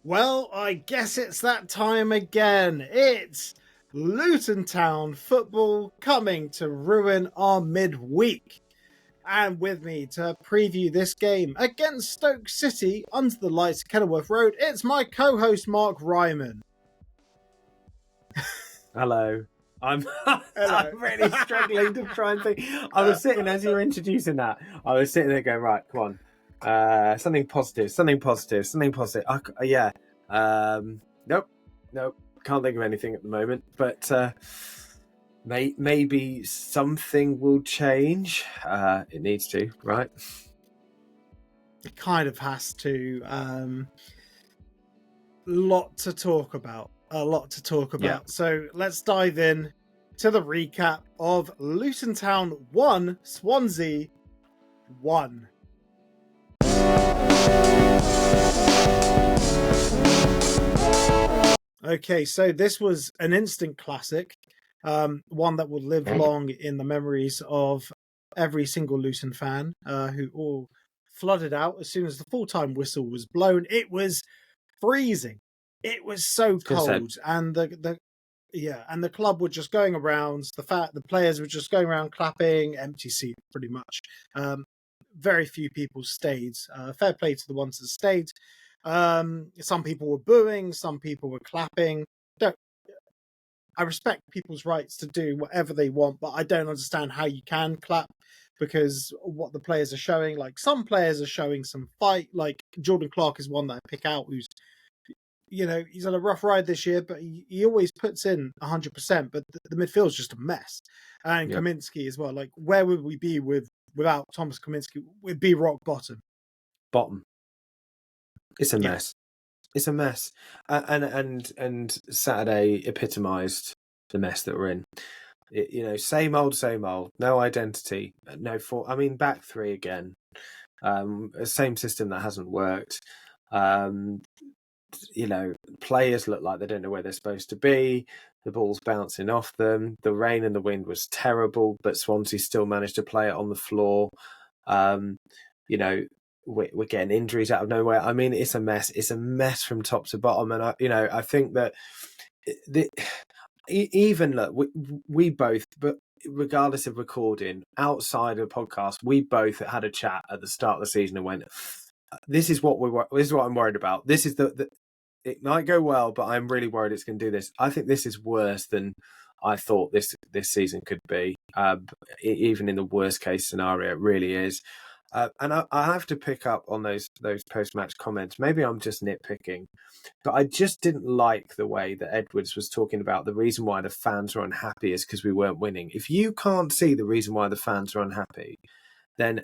Well, I guess it's that time again. It's Luton Town football coming to ruin our midweek. And with me to preview this game against Stoke City under the lights of Kenilworth Road, it's my co-host Mark Ryman. Hello. I'm Hello. really struggling to try and think. I was sitting as you were introducing that. I was sitting there going, right, come on. Something positive. Yeah. Nope. Can't think of anything at the moment. But maybe something will change. It needs to, right? It kind of has to. Lot to talk about. A lot to talk about. Yeah. So let's dive in to the recap of Luton Town 1, Swansea 1. Okay, so this was an instant classic, one that will live long in the memories of every single Luton fan who all flooded out as soon as the full-time whistle was blown. It was freezing. It was so cold, and the club were just going around. The players were just going around clapping, empty seat pretty much. Very few people stayed. Fair play to the ones that stayed. Some people were booing, some people were clapping. I respect people's rights to do whatever they want, but I don't understand how you can clap, because what the players are showing, like some players are showing some fight. Like Jordan Clark is one that I pick out, who's, he's on a rough ride this year, but he always puts in 100%. But the midfield's just a mess, and Yep. Kaminsky as well. Like, where would we be without Thomas Kaminsky? We'd be rock bottom. It's a mess. It's a mess, and Saturday epitomised the mess that we're in. Same old, no identity, no I mean, back three again. Same system that hasn't worked. Players look like they don't know where they're supposed to be. The ball's bouncing off them. The rain and the wind was terrible, but Swansea still managed to play it on the floor. We're getting injuries out of nowhere. I mean, it's a mess. It's a mess from top to bottom. And I think that even look, we both, but regardless of recording outside of the podcast, we both had a chat at the start of the season and went, "This is what I'm worried about. This is it might go well, but I'm really worried it's going to do this." I think this is worse than I thought this season could be. Even in the worst case scenario, it really is. And I have to pick up on those post-match comments. Maybe I'm just nitpicking, but I just didn't like the way that Edwards was talking about the reason why the fans are unhappy is because we weren't winning. If you can't see the reason why the fans are unhappy, then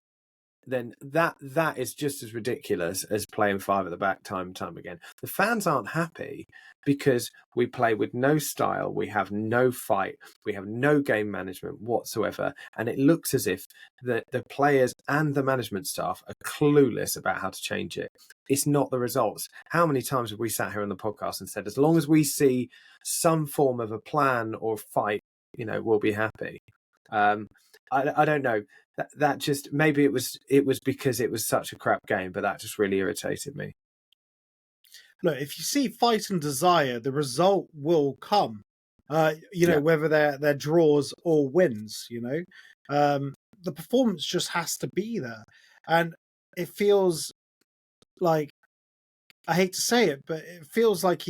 that is just as ridiculous as playing five at the back time and time again. The fans aren't happy because we play with no style, we have no fight, we have no game management whatsoever, and it looks as if the players and the management staff are clueless about how to change it. It's not the results. How many times have we sat here on the podcast and said, as long as we see some form of a plan or fight, we'll be happy. I don't know. That just, maybe it was because it was such a crap game, but that just really irritated me. Look, if you see fight and desire, the result will come. Whether they're draws or wins. The performance just has to be there, and it feels like, I hate to say it, but it feels like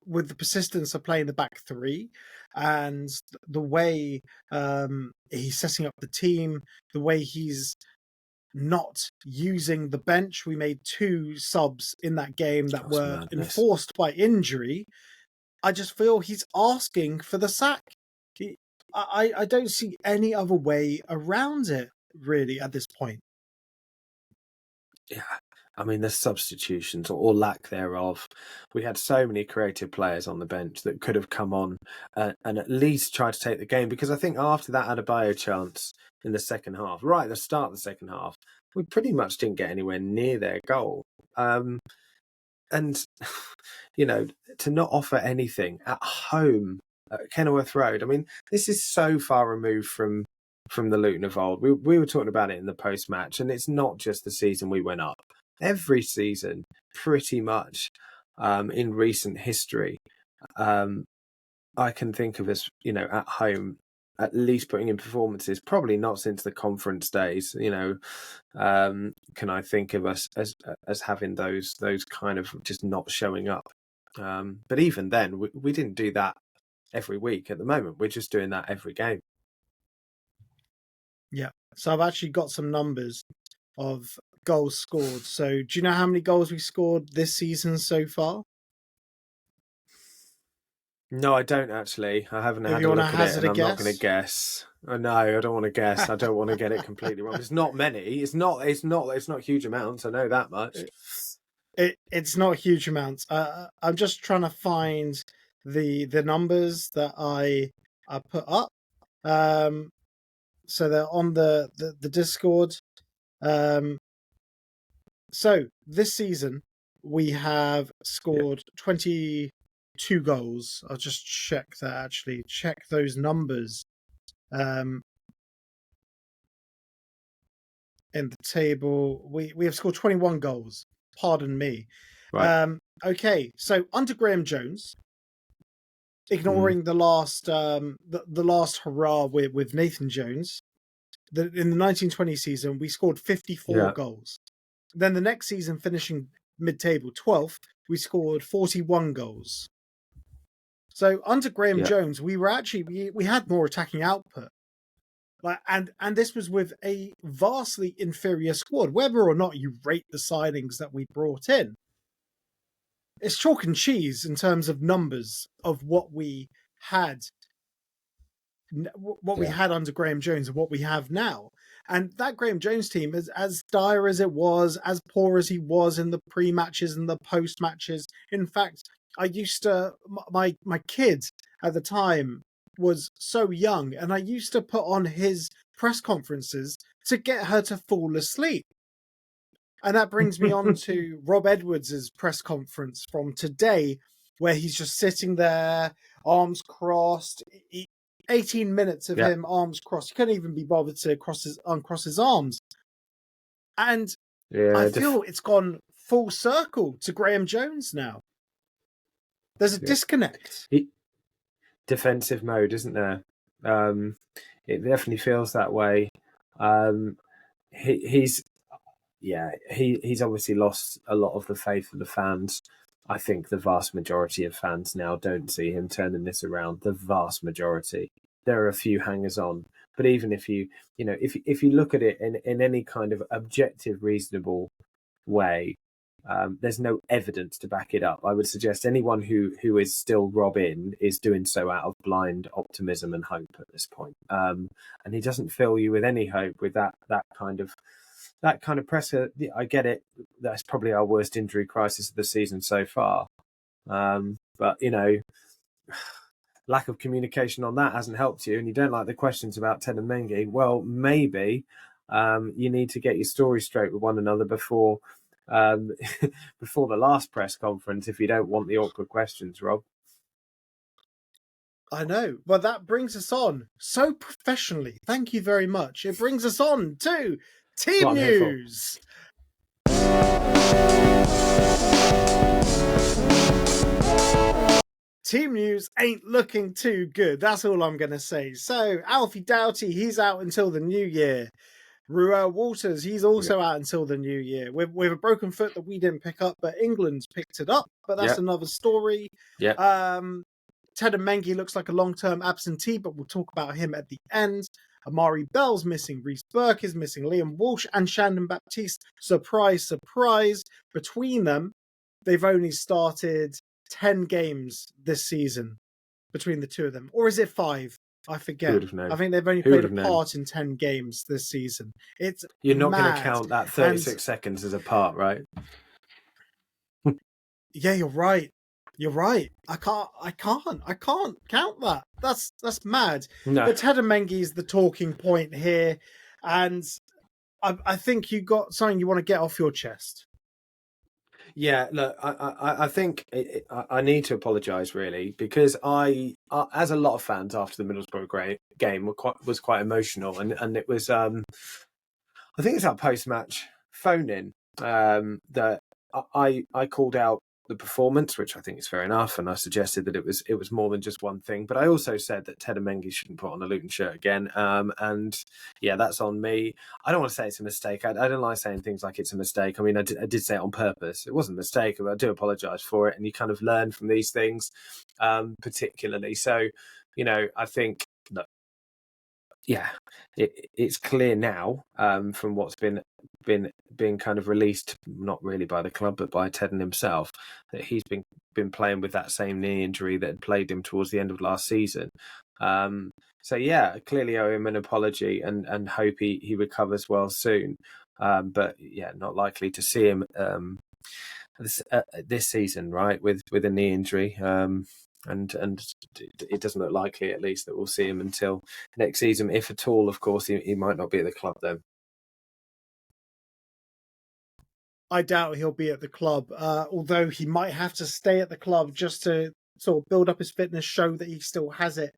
with the persistence of playing the back three and the way he's setting up the team, the way he's not using the bench. We made 2 subs in that game that were enforced by injury. I just feel he's asking for the sack. I don't see any other way around it, really, at this point. Yeah. I mean, the substitutions or lack thereof. We had so many creative players on the bench that could have come on and at least tried to take the game. Because I think after that Adebayo chance in the second half, right at the start of the second half, we pretty much didn't get anywhere near their goal. And, to not offer anything at home at Kenilworth Road. I mean, this is so far removed from the Luton of old. We were talking about it in the post-match, and it's not just the season we went up. Every season, pretty much, in recent history. I can think of us, at home, at least putting in performances, probably not since the conference days. Can I think of us as having those kind of just not showing up? But even then, we didn't do that every week. At the moment, we're just doing that every game. Yeah. So I've actually got some numbers of goals scored. So do you know how many goals we scored this season so far? No, I don't actually. I haven't If had you a want to look at it, hazard and a I'm not going to guess. guess. Oh, no, I don't want to guess. I don't want to get it completely wrong. It's not many. It's not huge amounts. I know that much. It's not huge amounts. I'm just trying to find the numbers that I put up. So they're on the Discord. So this season we have scored 22 goals. I'll just check that, actually. Check those numbers. In the table, we have scored 21 goals. Pardon me. Right. Okay, so under Graham Jones, ignoring the last the last hurrah with Nathan Jones, in the 1920 season we scored 54 goals. Then the next season, finishing mid-table 12th, we scored 41 goals. So under Graham Jones, we were actually we had more attacking output. And this was with a vastly inferior squad. Whether or not you rate the signings that we brought in, it's chalk and cheese in terms of numbers of what we had we had under Graham Jones and what we have now. And that Graham Jones team is as dire as it was, as poor as he was in the pre-matches and the post-matches. In fact, I used to, my kid at the time was so young, and I used to put on his press conferences to get her to fall asleep. And that brings me on to Rob Edwards' press conference from today, where he's just sitting there, arms crossed. 18 minutes of him arms crossed. He couldn't even be bothered to uncross his arms. And I feel it's gone full circle to Graham Jones now. There's a disconnect. Defensive mode, isn't there? It definitely feels that way. He's obviously lost a lot of the faith of the fans. I think the vast majority of fans now don't see him turning this around. The vast majority. There are a few hangers on, but even if you look at it in any kind of objective, reasonable way, there's no evidence to back it up. I would suggest anyone who is still Rob in is doing so out of blind optimism and hope at this point. And he doesn't fill you with any hope with that kind of pressure. I get it. That's probably our worst injury crisis of the season so far. But lack of communication on that hasn't helped you, and you don't like the questions about Ted and Mengi. Well, maybe you need to get your story straight with one another before before the last press conference, if you don't want the awkward questions, Rob. I know. Well, that brings us on so professionally. Thank you very much. It brings us on to team news. Team news ain't looking too good. That's all I'm going to say. So, Alfie Doughty, he's out until the new year. Ruel Walters, he's also out until the new year. With a broken foot that we didn't pick up, but England's picked it up. But that's another story. Yeah. Ted and Mengi looks like a long-term absentee, but we'll talk about him at the end. Amari Bell's missing. Reece Burke is missing. Liam Walsh and Shandon Baptiste. Surprise, surprise. Between them, they've only started 10 games this season between the two of them. Or is it 5? I forget. I think they've only played a part in 10 games this season. You're not going to count that 36 seconds as a part, right? Yeah, you're right. You're right. I can't count that. That's mad. No. But Ted and Mengi is the talking point here, and I think you got something you want to get off your chest. Yeah, look, I think I need to apologise really, because I, as a lot of fans after the Middlesbrough game, was quite emotional, and it was I think it's our post-match phone-in that I called out the performance, which I think is fair enough, and I suggested that it was more than just one thing. But I also said that Ted Mengi shouldn't put on a Luton shirt again, and yeah, that's on me. I don't want to say it's a mistake. I don't like saying things like it's a mistake. I mean, I did say it on purpose. It wasn't a mistake, but I do apologise for it, and you kind of learn from these things, particularly. So, I think that, yeah, it's clear now from what's been kind of released, not really by the club but by Tedden himself, that he's been playing with that same knee injury that had plagued him towards the end of last season. So yeah, clearly owe him an apology and hope he recovers well soon. But yeah, not likely to see him this season, right? With a knee injury. And it doesn't look likely, at least, that we'll see him until next season, if at all. Of course, he might not be at the club then. I doubt he'll be at the club, although he might have to stay at the club just to sort of build up his fitness, show that he still has it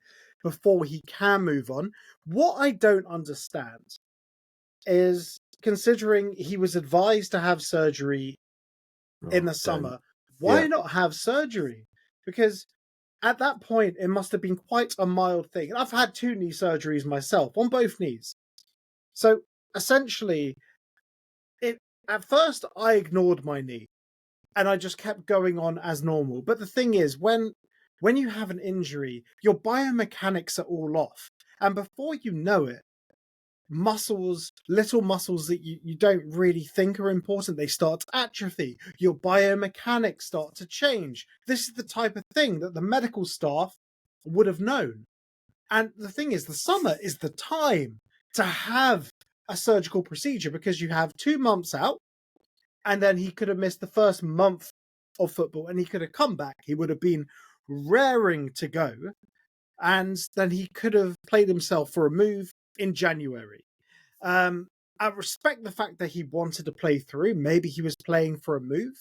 before he can move on. What I don't understand is, considering he was advised to have surgery in the summer, why not have surgery? Because at that point, it must have been quite a mild thing. And I've had 2 knee surgeries myself, on both knees. So essentially, at first I ignored my knee and I just kept going on as normal. But the thing is, when you have an injury, your biomechanics are all off. And before you know it, little muscles that you don't really think are important, they start to atrophy. Your biomechanics start to change. This is the type of thing that the medical staff would have known. And the thing is, the summer is the time to have a surgical procedure, because you have 2 months out, and then he could have missed the first month of football and he could have come back. He would have been raring to go, and then he could have played himself for a move in January. I respect the fact that he wanted to play through. Maybe he was playing for a move.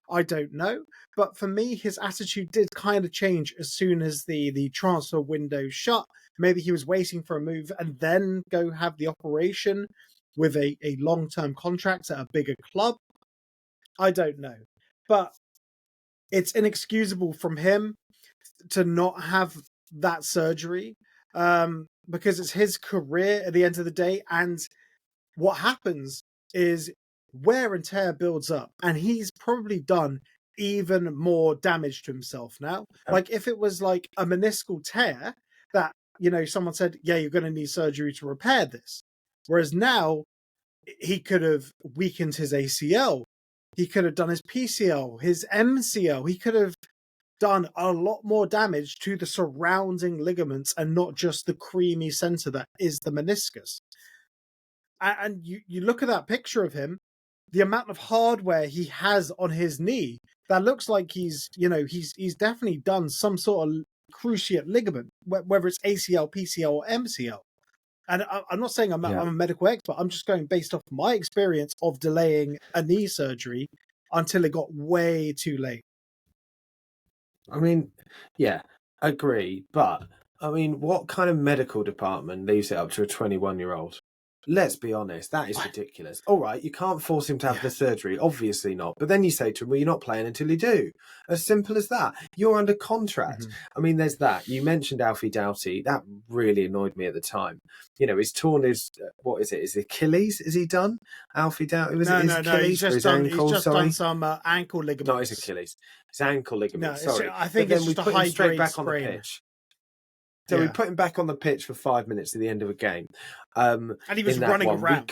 I don't know. But for me, his attitude did kind of change as soon as the transfer window shut. Maybe he was waiting for a move and then go have the operation with a long-term contract at a bigger club. I don't know. But it's inexcusable from him to not have that surgery, because it's his career at the end of the day. And what happens is wear and tear builds up, and he's probably done even more damage to himself now. Like, if it was like a meniscal tear that, someone said, yeah, you're going to need surgery to repair this. Whereas now he could have weakened his ACL. He could have done his PCL, his MCL. He could have done a lot more damage to the surrounding ligaments and not just the creamy center that is the meniscus. And you look at that picture of him, the amount of hardware he has on his knee, that looks like he's definitely done some sort of cruciate ligament, whether it's ACL, PCL, or MCL. And I'm not saying I'm a medical expert. I'm just going based off my experience of delaying a knee surgery until it got way too late. I mean, yeah, agree. But, I mean, what kind of medical department leaves it up to a 21-year-old? Let's be honest, that is ridiculous. All right, you can't force him to have the surgery, obviously not. But then you say to him, well, you're not playing until you do. As simple as that. You're under contract. Mm-hmm. I mean, there's that. You mentioned Alfie Doughty. That really annoyed me at the time. He's torn his, what is it? Is it Achilles? Is he done? Alfie Doughty? No, he's just done some ankle ligaments. Not his Achilles. His ankle ligaments, sorry. I think it's just a high grade back on the pitch. So we put him back on the pitch for 5 minutes at the end of a game. And he was running around.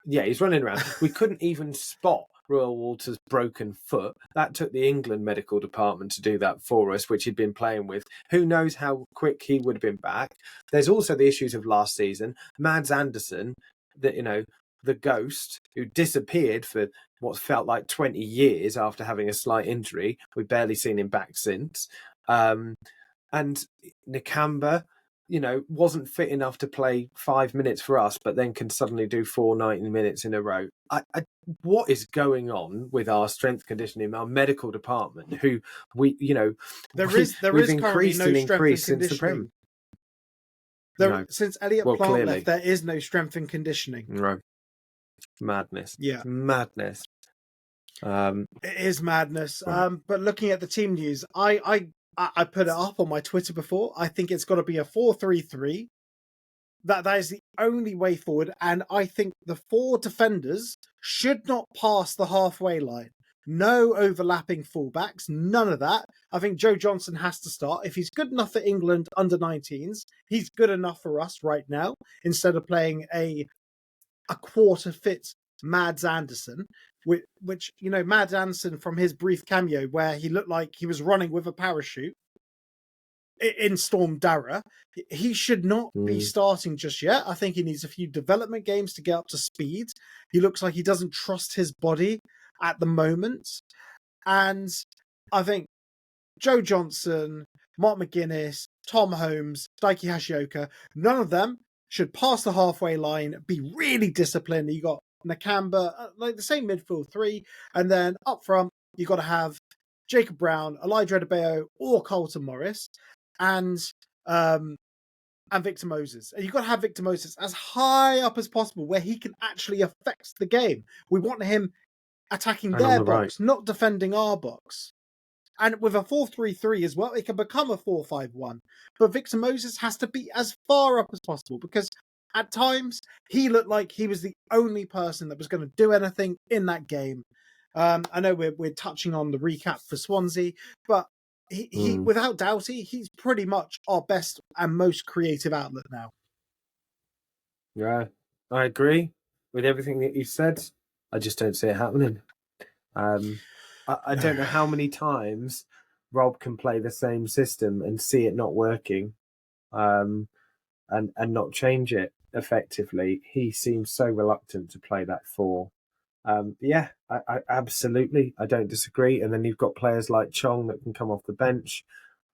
He's running around. We couldn't even spot Royal Walter's broken foot. That took the England medical department to do that for us, which he'd been playing with. Who knows how quick he would have been back. There's also the issues of last season. Mads Andersen, the ghost, who disappeared for what felt like 20 years after having a slight injury. We've barely seen him back since. And Nakamba, wasn't fit enough to play 5 minutes for us, but then can suddenly do 90 minutes in a row. What is going on with our strength conditioning, our medical department, who we've increased since the Prem? Since Elliot Plant left, there is no strength and conditioning. Right. Madness. Yeah. Madness. It is madness. Right. But looking at the team news, I put it up on my Twitter before. I think it's got to be a 4-3-3. That is the only way forward, and I think the 4 defenders should not pass the halfway line. No overlapping fullbacks, none of that. I think Joe Johnson has to start. If he's good enough for England under 19s, he's good enough for us right now, instead of playing a quarter fit Mads Anderson, which Mads Anderson, from his brief cameo where he looked like he was running with a parachute in Storm Dara, he should not be starting just yet. I think he needs a few development games to get up to speed. He looks like he doesn't trust his body at the moment. And I think Joe Johnson, Mark McGuinness, Tom Holmes, Daiki Hashioka, none of them should pass the halfway line, be really disciplined. You got Nakamba, like the same midfield 3, and then up front, you got to have Jacob Brown, Elijah Adebayo, or Carlton Morris, and Victor Moses. And you've got to have Victor Moses as high up as possible where he can actually affect the game. We want him attacking their box, not defending our box. And with a 4-3-3 as well, it can become a 4-5-1. But Victor Moses has to be as far up as possible, because at times he looked like he was the only person that was going to do anything in that game. I know we're touching on the recap for Swansea, but he without Doughty, he's pretty much our best and most creative outlet now. Yeah, I agree with everything that you said. I just don't see it happening. I don't know how many times Rob can play the same system and see it not working, and not change it effectively. He seems so reluctant to play that 4. Yeah, I absolutely, I don't disagree. And then you've got players like Chong that can come off the bench,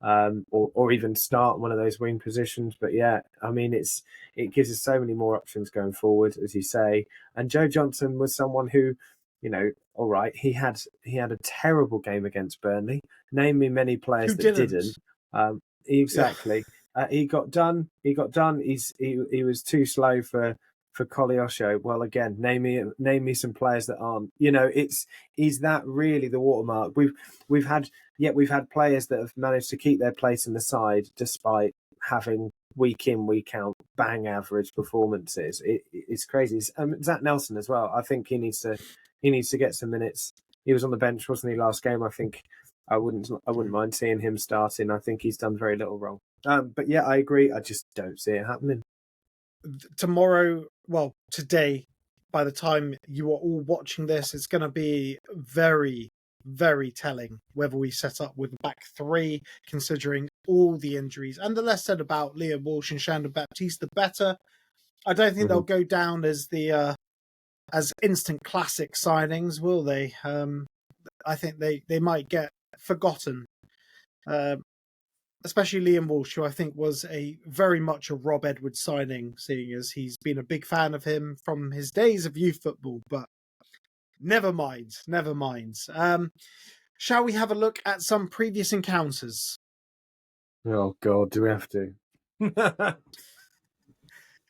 or even start one of those wing positions. But yeah, I mean, it gives us so many more options going forward, as you say. And Joe Johnson was someone who, all right, he had a terrible game against Burnley. Name me many players that didn't. Exactly. Yeah. He got done. He was too slow for Koleosho. Well, again, name me some players that aren't. Is that really the watermark? We've had players that have managed to keep their place in the side despite having week in, week out bang average performances. It's crazy. Zach Nelson as well. I think he needs to get some minutes. He was on the bench, wasn't he, last game? I think I wouldn't mind seeing him starting. I think he's done very little wrong. But yeah, I agree. I just don't see it happening. Today, by the time you are all watching this, it's going to be very, very telling whether we set up with the back 3, considering all the injuries. And the less said about Liam Walsh and Shandon Baptiste, the better. I don't think they'll go down as as instant classic signings, will they? I think they might get forgotten. Especially Liam Walsh, who I think was very much a Rob Edwards signing, seeing as he's been a big fan of him from his days of youth football. But never mind. Shall we have a look at some previous encounters? Oh, God, do we have to?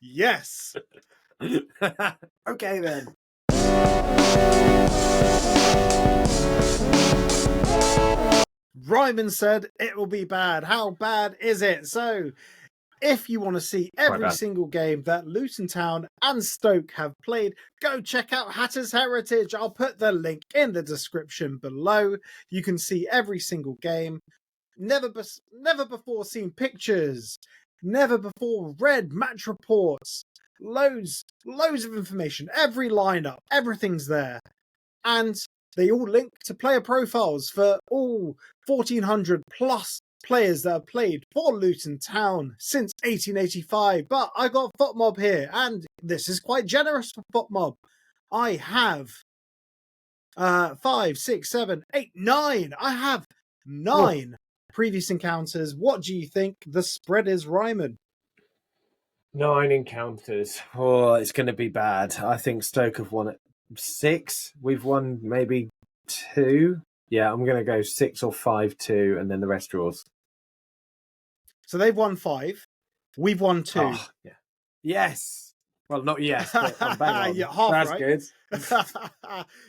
Yes. Okay, then. Ryman said it will be bad. How bad is it? So, if you want to see every single game that Luton Town and Stoke have played, go check out Hatters Heritage. I'll put the link in the description below. You can see every single game. Never before seen pictures. Never before read match reports. Loads of information. Every lineup. Everything's there. And they all link to player profiles for all 1,400 plus players that have played for Luton Town since 1885. But I got FotMob here, and this is quite generous for FotMob. I have 5, 6, 7, 8, 9. I have 9 previous encounters. What do you think the spread is, Ryman? 9 encounters. Oh, it's going to be bad. I think Stoke have won it 6. We've won maybe 2. Yeah, I'm going to go 6 or 5-2, and then the rest draws. So they've won 5. We've won 2. Oh, yeah. Yes. Well, not yes, but I'm bang on. Yeah, half That's right. good.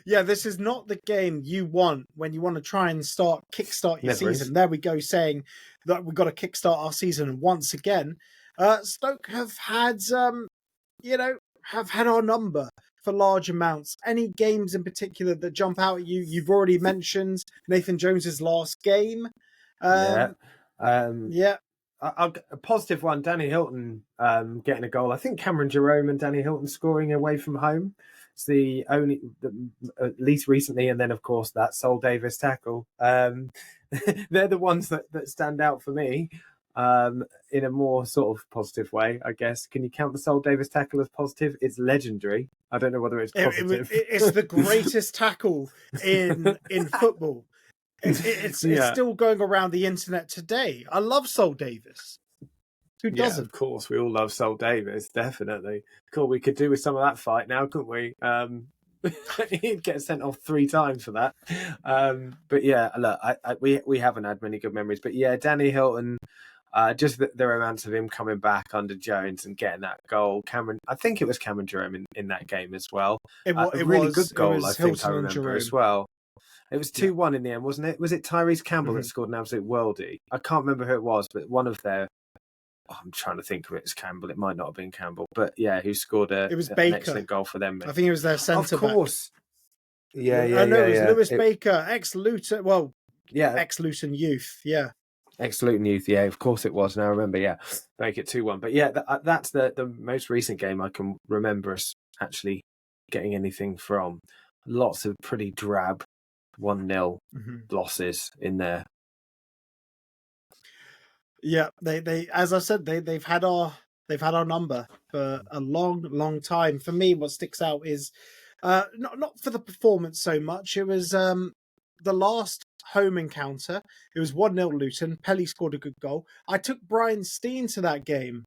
Yeah, this is not the game you want when you want to try and kickstart your Never is. season. There we go, saying that we've got to kickstart our season once again. Stoke have had, have had our number for large amounts. Any games in particular that jump out at you? You've already mentioned Nathan Jones's last game. Yeah. Yeah. A positive one, Danny Hilton getting a goal. I think Cameron Jerome and Danny Hilton scoring away from home. It's the only, at least recently, and then of course that Sol Davis tackle. They're the ones that stand out for me in a more sort of positive way, I guess. Can you count the Sol Davis tackle as positive? It's legendary. I don't know whether it's positive. It's the greatest tackle in football. It's still going around the internet today. I love Sol Davis. Who doesn't? Of course, we all love Sol Davis, definitely. Cool, we could do with some of that fight now, couldn't we? He'd get sent off 3 times for that. But yeah, look, we haven't had many good memories. But yeah, Danny Hilton, just the romance of him coming back under Jones and getting that goal. I think it was Cameron Jerome in that game as well. It really was, good goal, I think Hilton I remember as well. It was 2-1 in the end, wasn't it? Was it Tyrese Campbell that scored an absolute worldie? I can't remember who it was, but one of their... I'm trying to think of it as Campbell. It might not have been Campbell, but yeah, who scored it was an Baker. excellent goal for them. I think it was their centre back. Of course. Yeah. I know it was Lewis Baker, ex-Luton. Well, yeah, ex-Luton youth. Yeah. Ex-Luton youth. Yeah, of course it was. Now I remember. Yeah, make it 2-1. But yeah, that's the most recent game I can remember us actually getting anything from. Lots of pretty drab 1-0 losses in there. Yeah, they as I said, they've had our number for a long time. For me, what sticks out is not for the performance so much. It was the last home encounter. It was 1-0 Luton. Pelly scored a good goal. I took Brian Steen to that game.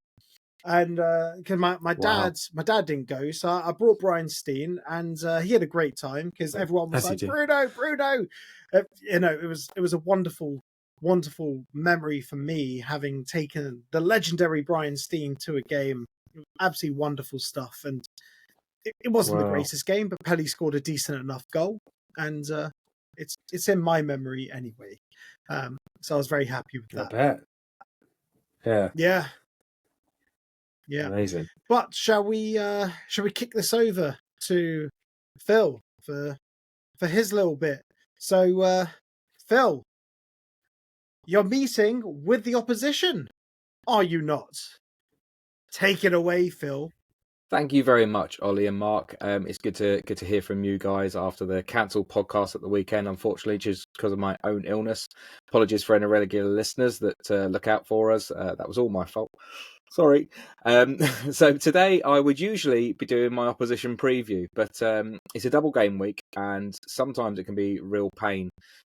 And because my dad didn't go, so I brought Brian Steen, and he had a great time because everyone was like, Bruno. It was a wonderful memory for me, having taken the legendary Brian Steen to a game. Absolutely wonderful stuff, and it wasn't the greatest game, but Pelly scored a decent enough goal, and it's in my memory anyway. So I was very happy with that. I bet. Yeah. Amazing. But shall we kick this over to Phill for his little bit? So Phill, you're meeting with the opposition, are you not? Take it away, Phill. Thank you very much, Ollie and Mark. It's good to hear from you guys after the cancelled podcast at the weekend, unfortunately, just because of my own illness. Apologies for any irregular listeners that look out for us. That was all my fault. Sorry. So today I would usually be doing my opposition preview, but it's a double game week, and sometimes it can be real pain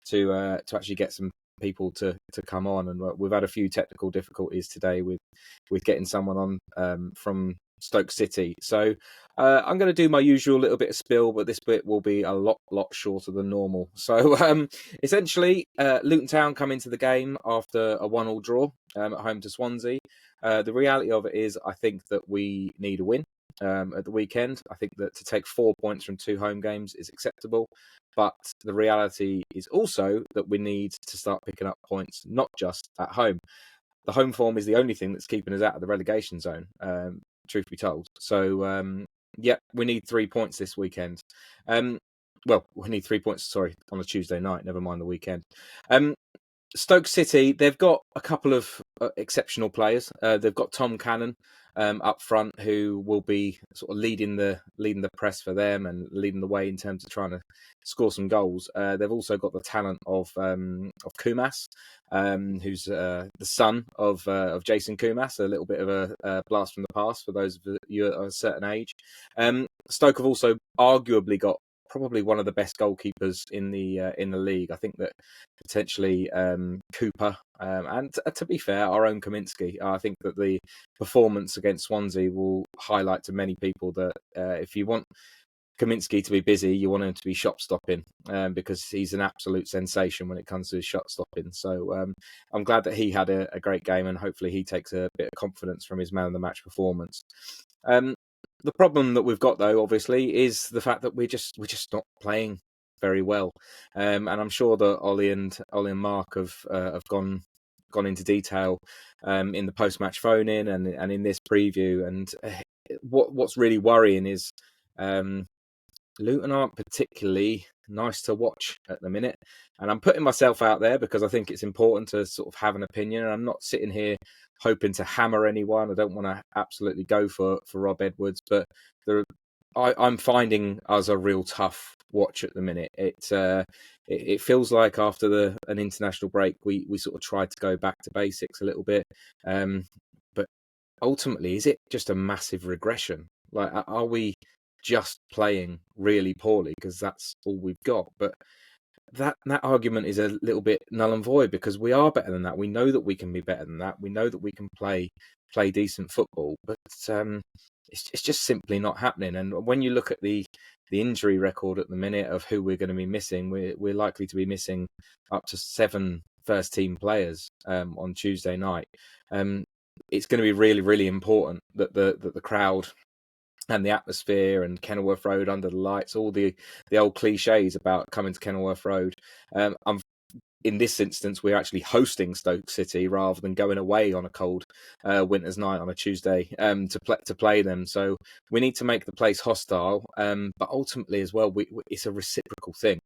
to actually get some people to come on, and we've had a few technical difficulties today with getting someone on from Stoke City. So I'm going to do my usual little bit of spill, but this bit will be a lot shorter than normal. So essentially, Luton Town come into the game after a 1-1 draw at home to Swansea. The reality of it is, I think that we need a win at the weekend. I think that to take 4 points from 2 home games is acceptable. But the reality is also that we need to start picking up points, not just at home. The home form is the only thing that's keeping us out of the relegation zone, truth be told. So, we need 3 points this weekend. We need 3 points, on a Tuesday night, never mind the weekend. Stoke City, they've got a couple of exceptional players. They've got Tom Cannon up front, who will be sort of leading the press for them and leading the way in terms of trying to score some goals. They've also got the talent of Kumas, who's the son of Jason Kumas, a little bit of a blast from the past for those of you at a certain age. Stoke have also arguably got probably one of the best goalkeepers in the league. I think that potentially Cooper and to be fair, our own Kaminski. I think that the performance against Swansea will highlight to many people that if you want Kaminski to be busy, you want him to be shot stopping because he's an absolute sensation when it comes to his shot stopping. So I'm glad that he had a great game, and hopefully he takes a bit of confidence from his man of the match performance. The problem that we've got, though, obviously, is the fact that we're just not playing very well. And I'm sure that Ollie and Mark have gone into detail in the post-match phone-in and in this preview. And what's really worrying is Luton aren't particularly nice to watch at the minute. And I'm putting myself out there because I think it's important to sort of have an opinion. And I'm not sitting here hoping to hammer anyone. I don't want to absolutely go for Rob Edwards, but I'm finding us a real tough watch at the minute. It feels like after an international break, we sort of tried to go back to basics a little bit. But ultimately, is it just a massive regression? Like, are we just playing really poorly because that's all we've got? But that argument is a little bit null and void because we are better than that. We know that we can be better than that. We know that we can play decent football, but it's just simply not happening. And when you look at the injury record at the minute of who we're going to be missing, we're likely to be missing up to 7 first team players on Tuesday night. It's going to be really, really important that the crowd and the atmosphere and Kenilworth Road under the lights, all the old cliches about coming to Kenilworth Road. In this instance, we're actually hosting Stoke City rather than going away on a cold winter's night on a Tuesday to play them. So we need to make the place hostile, but ultimately as well, it's a reciprocal thing.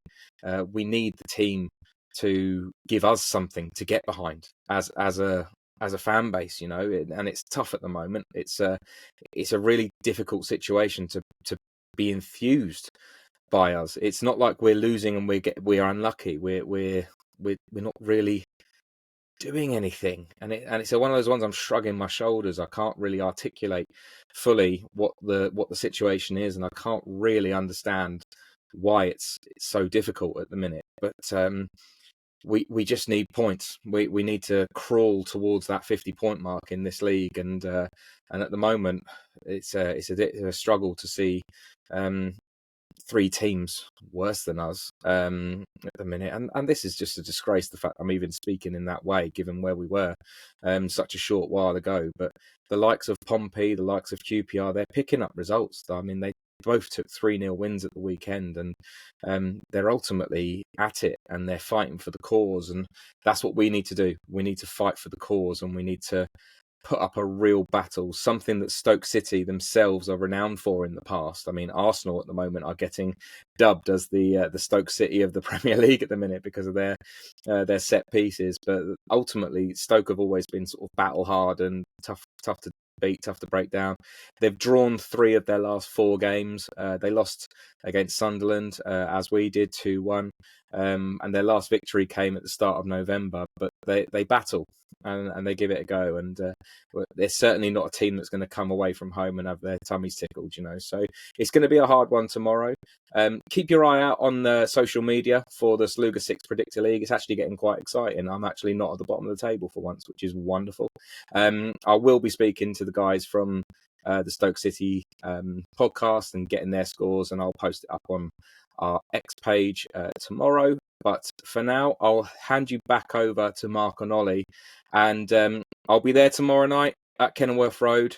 We need the team to give us something to get behind as a fan base, and it's tough at the moment. It's a really difficult situation to be enthused by us. It's not like we're losing and we are unlucky. We're not really doing anything, and it's one of those ones I'm shrugging my shoulders. I can't really articulate fully what the situation is, and I can't really understand why it's so difficult at the minute. But we just need points. We need to crawl towards that 50-point mark in this league, and at the moment it's a struggle to see 3 teams worse than us at the minute, and this is just a disgrace. The fact I'm even speaking in that way, given where we were such a short while ago. But the likes of Pompey, the likes of QPR, they're picking up results. I mean, they both took 3-0 wins at the weekend, and they're ultimately at it, and they're fighting for the cause, and that's what we need to do. We need to fight for the cause, and we need to put up a real battle, something that Stoke City themselves are renowned for in the past. I mean, Arsenal at the moment are getting dubbed as the Stoke City of the Premier League at the minute because of their set pieces, but ultimately Stoke have always been sort of battle hard and tough to beat, tough to break down. They've drawn 3 of their last 4 games. They lost against Sunderland, as we did, 2-1, and their last victory came at the start of November. But they battle and they give it a go, and they're certainly not a team that's going to come away from home and have their tummies tickled, So it's going to be a hard one tomorrow. Keep your eye out on social media for the Sluga 6 Predictor League. It's actually getting quite exciting. I'm actually not at the bottom of the table for once, which is wonderful. I will be speaking to the guys from the Stoke City podcast and getting their scores, and I'll post it up on our X page tomorrow. But for now, I'll hand you back over to Mark and Ollie, and I'll be there tomorrow night at Kenilworth Road.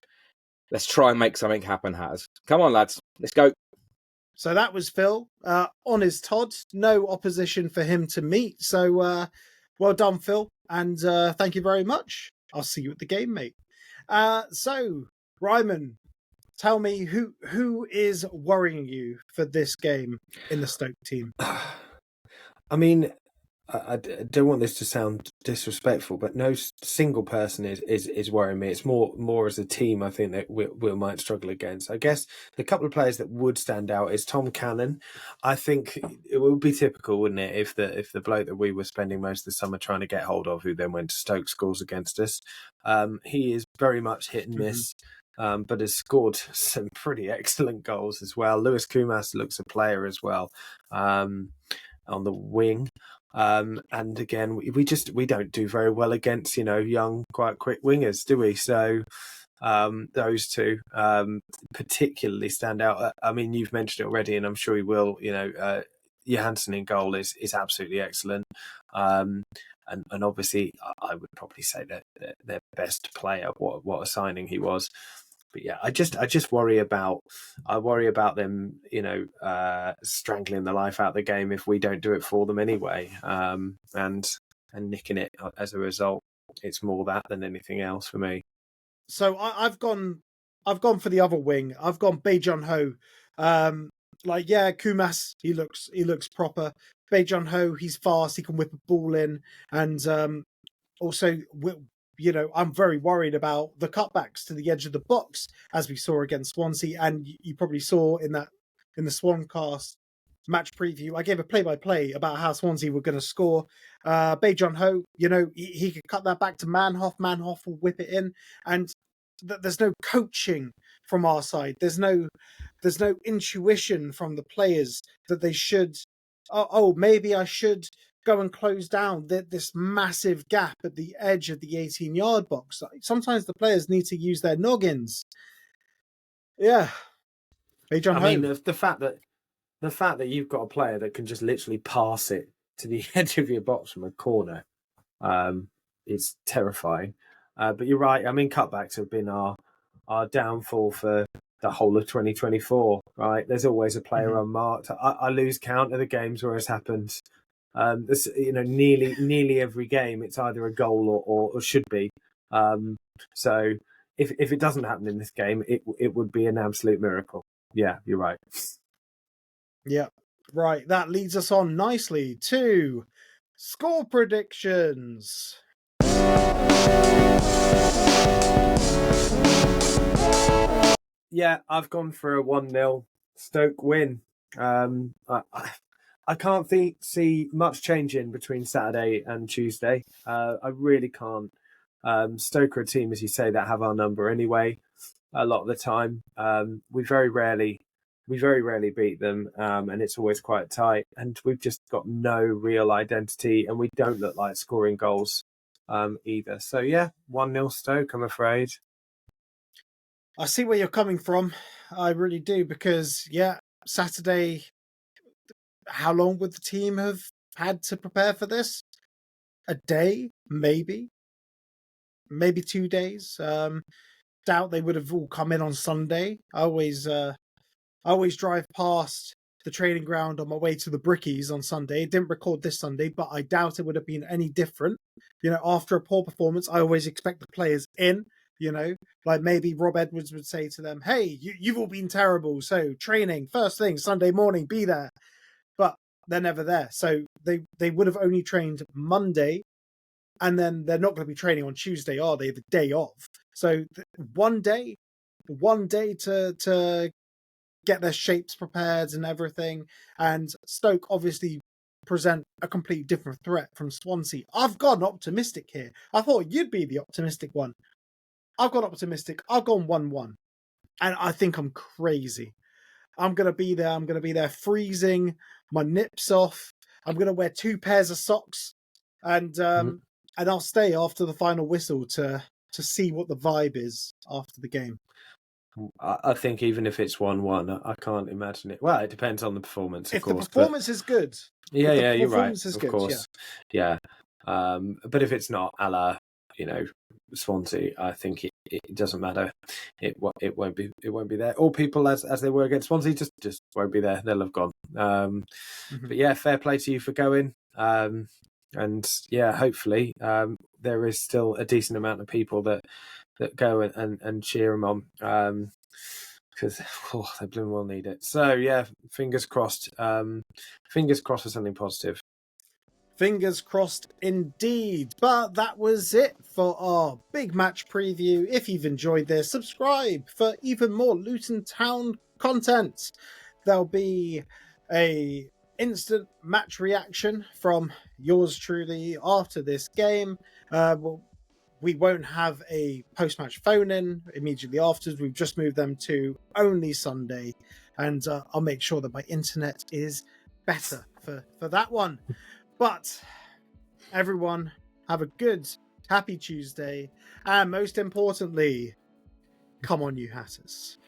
Let's try and make something happen, Hatters. Come on, lads. Let's go. So that was Phill on his Todd. No opposition for him to meet. So well done, Phill. And thank you very much. I'll see you at the game, mate. So, Ryman, tell me who is worrying you for this game in the Stoke team? I mean, I don't want this to sound disrespectful, but no single person is worrying me. It's more as a team, I think, that we might struggle against. I guess the couple of players that would stand out is Tom Cannon. I think it would be typical, wouldn't it, if the bloke that we were spending most of the summer trying to get hold of, who then went to Stoke, scores against us. He is very much hit and miss. But has scored some pretty excellent goals as well. Lewis Kumas looks a player as well on the wing. And again, we don't do very well against, young, quite quick wingers, do we? So those two particularly stand out. I mean, you've mentioned it already, and I'm sure you will. Johansson in goal is absolutely excellent. And obviously, I would probably say that their best player. What a signing he was. But yeah, I just worry about them, strangling the life out of the game if we don't do it for them anyway, and nicking it as a result. It's more that than anything else for me. So I've gone for the other wing. I've gone Bae-Jun Ho. Kumas, he looks proper. Bae-Jun Ho, he's fast, he can whip a ball in, and also, I'm very worried about the cutbacks to the edge of the box, as we saw against Swansea, and you probably saw in the Swancast match preview, I gave a play-by-play about how Swansea were going to score. Bae-Jun Ho, he could cut that back to Manhoff. Manhoff will whip it in, and there's no coaching from our side. There's no intuition from the players that they should. Maybe I should go and close down this massive gap at the edge of the 18-yard box. Sometimes the players need to use their noggins. Yeah, Bae-Jun Ho. I mean, the fact that you've got a player that can just literally pass it to the edge of your box from a corner, is terrifying. But you're right. I mean, cutbacks have been our downfall for the whole of 2024. Right? There's always a player unmarked. I lose count of the games where it's happened. Nearly every game, it's either a goal or should be. So if it doesn't happen in this game, it would be an absolute miracle. Yeah, you're right. Yeah, right. That leads us on nicely to score predictions. Yeah, I've gone for a 1-0 Stoke win. I can't see much changing between Saturday and Tuesday. I really can't. Stoke are a team, as you say, that have our number anyway. A lot of the time, we very rarely beat them, and it's always quite tight. And we've just got no real identity, and we don't look like scoring goals either. So yeah, 1-0 Stoke, I'm afraid. I see where you're coming from. I really do, because Saturday. How long would the team have had to prepare for this? A day, maybe 2 days. Doubt they would have all come in on Sunday. I always drive past the training ground on my way to the Brickies on Sunday. Didn't record this Sunday, but I doubt it would have been any different. After a poor performance, I always expect the players in. Like maybe Rob Edwards would say to them, "Hey, you've all been terrible, so training first thing Sunday morning, be there." But they're never there, so they would have only trained Monday, and then they're not going to be training on Tuesday, are they? The day of. So one day to get their shapes prepared and everything. And Stoke obviously present a completely different threat from Swansea. I've gone optimistic here. I thought you'd be the optimistic one. I've gone optimistic. I've gone 1-1. And I think I'm crazy. I'm going to be there. I'm going to be there freezing, my nips off. I'm going to wear 2 pairs of socks. And I'll stay after the final whistle to see what the vibe is after the game. I think even if it's 1-1, I can't imagine it. Well, it depends on the performance, of course. If the performance is good. Yeah, you're right. Of course. Yeah. But if it's not, a la, Swansea, I think it doesn't matter. It won't be there. All people as they were against Swansea just won't be there. They'll have gone. But yeah, fair play to you for going. And yeah, hopefully there is still a decent amount of people that go and cheer them on, because they blooming well need it. So yeah, fingers crossed. Fingers crossed for something positive. Fingers crossed indeed. But that was it for our big match preview. If you've enjoyed this, subscribe for even more Luton Town content. There'll be a instant match reaction from yours truly after this game. We won't have a post-match phone-in immediately afterwards. We've just moved them to only Sunday. And I'll make sure that my internet is better for that one. But everyone, have a good, happy Tuesday. And most importantly, come on, you Hatters.